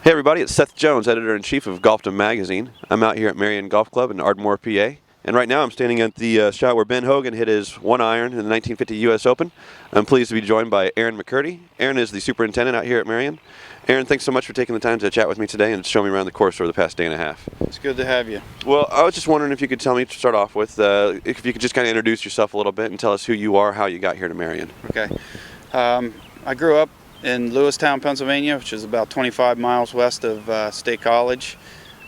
Hey everybody, it's Seth Jones, Editor-in-Chief of Golfdom magazine. I'm out here at Merion Golf Club in Ardmore, PA. And right now I'm standing at the shot where Ben Hogan hit his one iron in the 1950 U.S. Open. I'm pleased to be joined by Arron McCurdy. Arron is the superintendent out here at Merion. Arron, thanks so much for taking the time to chat with me today and show me around the course over the past day and a half. It's good to have you. Well, I was just wondering if you could tell me to start off with, if you could just kind of introduce yourself a little bit and tell us who you are, how you got here to Merion. Okay. I grew up in Lewistown, Pennsylvania, which is about 25 miles west of State College.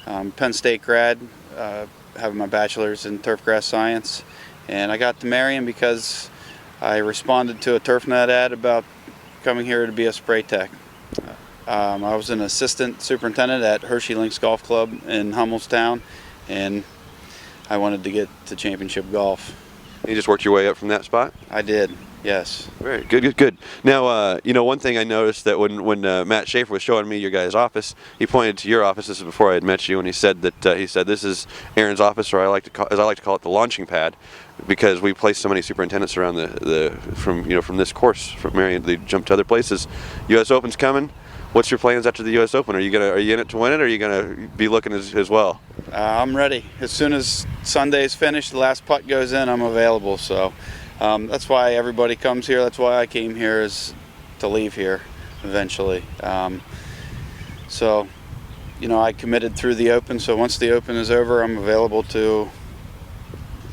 Penn State grad, having my bachelor's in turfgrass science. And I got to Merion because I responded to a TurfNet ad about coming here to be a spray tech. I was an assistant superintendent at Hershey Links Golf Club in Hummelstown, and I wanted to get to championship golf. You just worked your way up from that spot? I did, yes. Very good, good. Now, one thing I noticed that when Matt Schaefer was showing me your guys' office, he pointed to your office. This is before I had met you, and he said that this is Aaron's office, or as I like to call it, the launching pad, because we place so many superintendents around from this course from Merion. They jump to other places. U.S. Open's coming. What's your plans after the U.S. Open? Are you in it to win it, or are you gonna be looking as well? I'm ready. As soon as Sunday's finished, the last putt goes in, I'm available. So that's why everybody comes here. That's why I came here, is to leave here eventually. So, I committed through the Open. So once the Open is over, I'm available to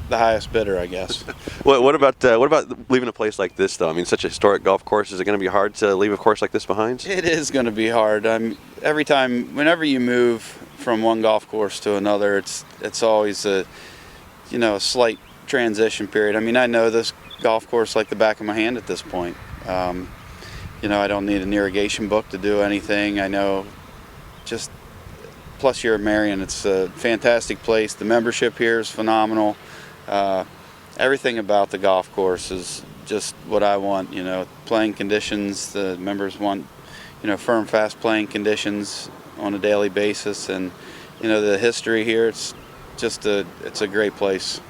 the highest bidder, I guess. What about leaving a place like this, though? I mean, such a historic golf course. Is it going to be hard to leave a course like this behind? It is going to be hard. Whenever you move from one golf course to another, it's always a slight transition period. I mean, I know this golf course like the back of my hand at this point. I don't need an irrigation book to do anything. I know, plus you're at Merion. It's a fantastic place. The membership here is phenomenal. Everything about the golf course is just what I want. Playing conditions. The members want, firm, fast playing conditions on a daily basis, and the history here. It's a great place.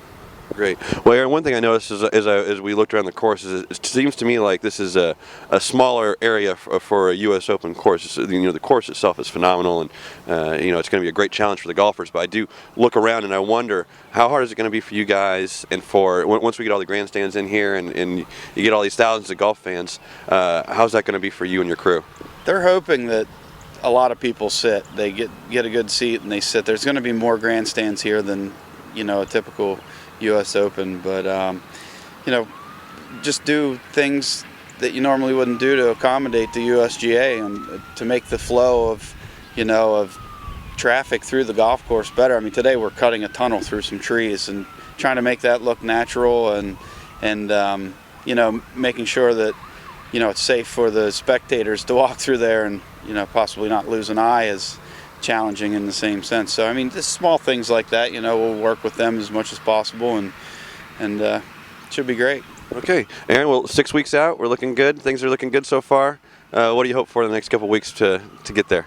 Great. Well, Aaron, one thing I noticed as we looked around the course is it seems to me like this is a smaller area for a U.S. Open course. The course itself is phenomenal, and it's going to be a great challenge for the golfers. But I do look around and I wonder, how hard is it going to be for you guys, and once we get all the grandstands in here and you get all these thousands of golf fans, how's that going to be for you and your crew? They're hoping that a lot of people sit. They get a good seat and they sit. There's going to be more grandstands here than a typical U.S. Open, but just do things that you normally wouldn't do to accommodate the USGA and to make the flow of traffic through the golf course better. I mean, today we're cutting a tunnel through some trees and trying to make that look natural, and making sure that it's safe for the spectators to walk through there and possibly not lose an eye is challenging in the same sense. So I mean, just small things like that, we'll work with them as much as possible, and it should be great. Okay, Aaron, well, 6 weeks out, we're looking good. Things are looking good so far. What do you hope for in the next couple of weeks to get there?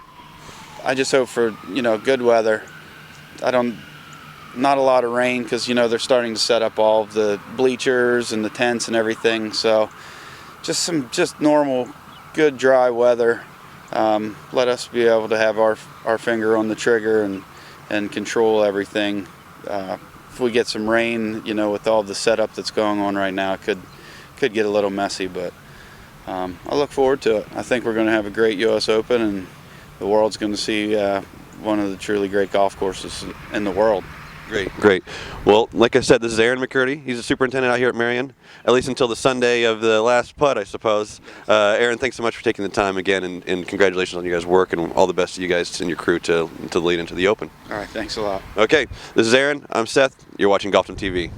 I just hope for good weather. Not a lot of rain, because they're starting to set up all of the bleachers and the tents and everything. So just normal, good dry weather. Let us be able to have our finger on the trigger and control everything. If we get some rain, with all the setup that's going on right now, it could get a little messy, but I look forward to it. I think we're going to have a great U.S. Open, and the world's going to see one of the truly great golf courses in the world. Great. Well, like I said, this is Arron McCurdy. He's a superintendent out here at Merion, at least until the Sunday of the last putt, I suppose. Arron, thanks so much for taking the time again, and congratulations on your guys' work, and all the best to you guys and your crew to lead into the Open. All right, thanks a lot. Okay, this is Arron. I'm Seth. You're watching Golfdom TV.